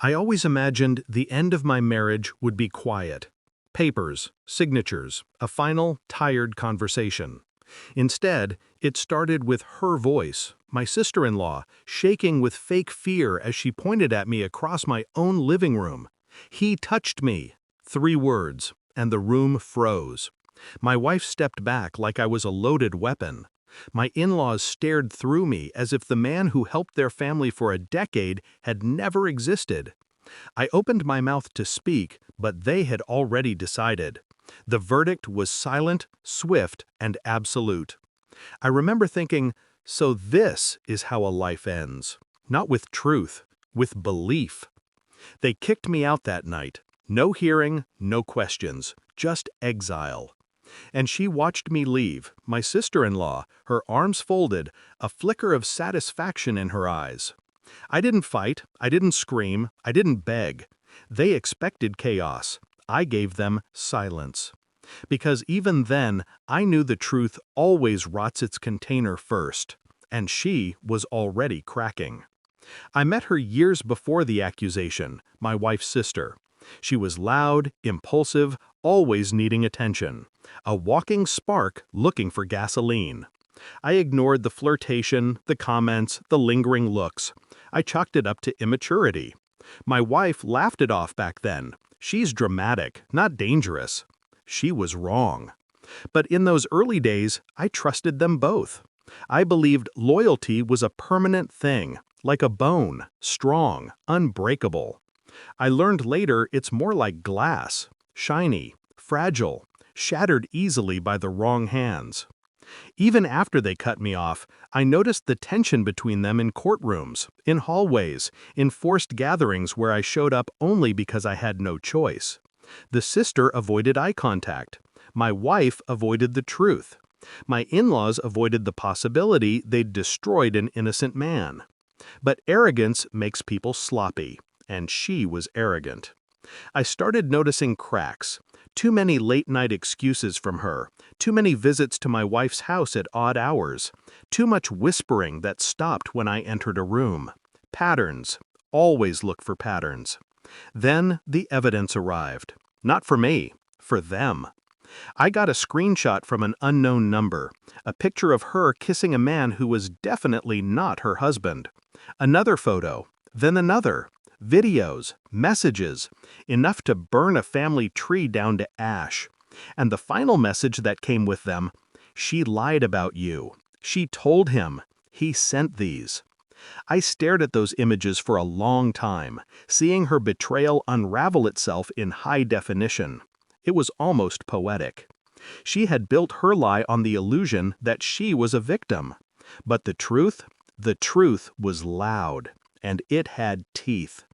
I always imagined the end of my marriage would be quiet. Papers, signatures, a final, tired conversation. Instead, it started with her voice, my sister-in-law, shaking with fake fear as she pointed at me across my own living room. "He touched me." 3 words, and the room froze. My wife stepped back like I was a loaded weapon. My in-laws stared through me as if the man who helped their family for a decade had never existed. I opened my mouth to speak, but they had already decided. The verdict was silent, swift, and absolute. I remember thinking, so this is how a life ends. Not with truth, with belief. They kicked me out that night. No hearing, no questions, just exile. And she watched me leave, my sister-in-law, her arms folded, a flicker of satisfaction in her eyes. I didn't fight, I didn't scream, I didn't beg. They expected chaos. I gave them silence. Because even then, I knew the truth always rots its container first, and she was already cracking. I met her years before the accusation, my wife's sister. She was loud, impulsive, always needing attention. A walking spark looking for gasoline. I ignored the flirtation, the comments, the lingering looks. I chalked it up to immaturity. My wife laughed it off back then. She's dramatic, not dangerous. She was wrong. But in those early days, I trusted them both. I believed loyalty was a permanent thing, like a bone, strong, unbreakable. I learned later it's more like glass, shiny, fragile, shattered easily by the wrong hands. Even after they cut me off, I noticed the tension between them in courtrooms, in hallways, in forced gatherings where I showed up only because I had no choice. The sister avoided eye contact. My wife avoided the truth. My in-laws avoided the possibility they'd destroyed an innocent man. But arrogance makes people sloppy, and she was arrogant. I started noticing cracks. Too many late-night excuses from her, too many visits to my wife's house at odd hours, too much whispering that stopped when I entered a room. Patterns. Always look for patterns. Then the evidence arrived. Not for me, for them. I got a screenshot from an unknown number, a picture of her kissing a man who was definitely not her husband. Another photo, then another. Videos, messages, enough to burn a family tree down to ash. And the final message that came with them, "She lied about you. She told him. He sent these." I stared at those images for a long time, seeing her betrayal unravel itself in high definition. It was almost poetic. She had built her lie on the illusion that she was a victim. But the truth was loud, and it had teeth.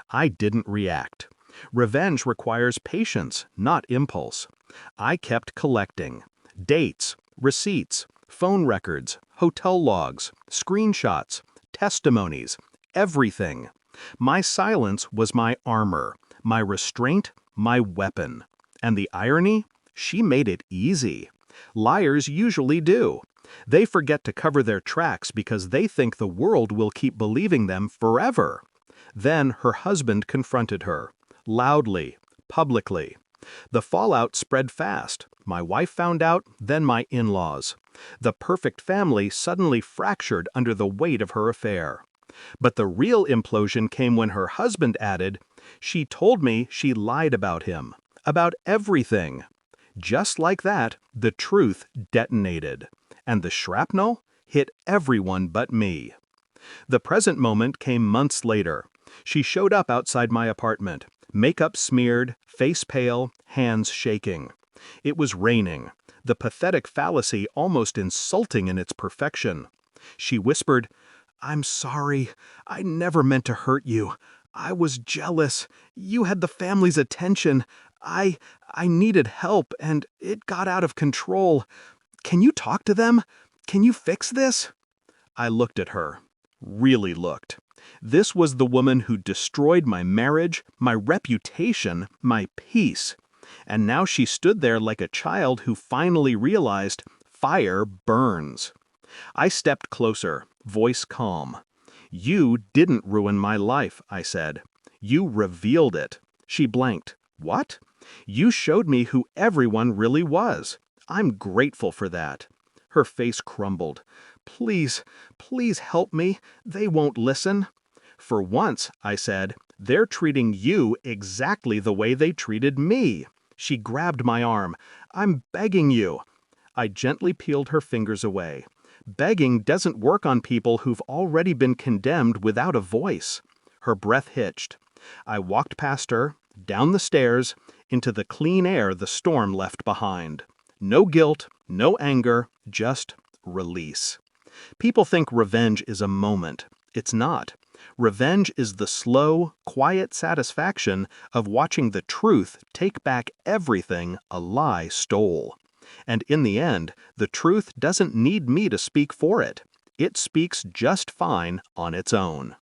I didn't react. Revenge requires patience, not impulse. I kept collecting. Dates, receipts, phone records, hotel logs, screenshots, testimonies, everything. My silence was my armor, my restraint, my weapon. And the irony? She made it easy. Liars usually do. They forget to cover their tracks because they think the world will keep believing them forever. Then her husband confronted her, loudly, publicly. The fallout spread fast. My wife found out, then my in-laws. The perfect family suddenly fractured under the weight of her affair. But the real implosion came when her husband added, "She told me she lied about him, about everything." Just like that, the truth detonated. And the shrapnel hit everyone but me. The present moment came months later. She showed up outside my apartment, makeup smeared, face pale, hands shaking. It was raining, the pathetic fallacy almost insulting in its perfection. She whispered, "I'm sorry. I never meant to hurt you. I was jealous. You had the family's attention. I needed help, and it got out of control. Can you talk to them? Can you fix this?" I looked at her. Really looked. This was the woman who destroyed my marriage, my reputation, my peace. And now she stood there like a child who finally realized fire burns. I stepped closer, voice calm. "You didn't ruin my life," I said. You revealed it. She blanked. What? You showed me who everyone really was. I'm grateful for that. Her face crumbled. Please, please help me. They won't listen. For once, I said, they're treating you exactly the way they treated me. She grabbed my arm. I'm begging you. I gently peeled her fingers away. Begging doesn't work on people who've already been condemned without a voice. Her breath hitched. I walked past her, down the stairs, into the clean air the storm left behind. No guilt, no anger, just release. People think revenge is a moment. It's not. Revenge is the slow, quiet satisfaction of watching the truth take back everything a lie stole. And in the end, the truth doesn't need me to speak for it. It speaks just fine on its own.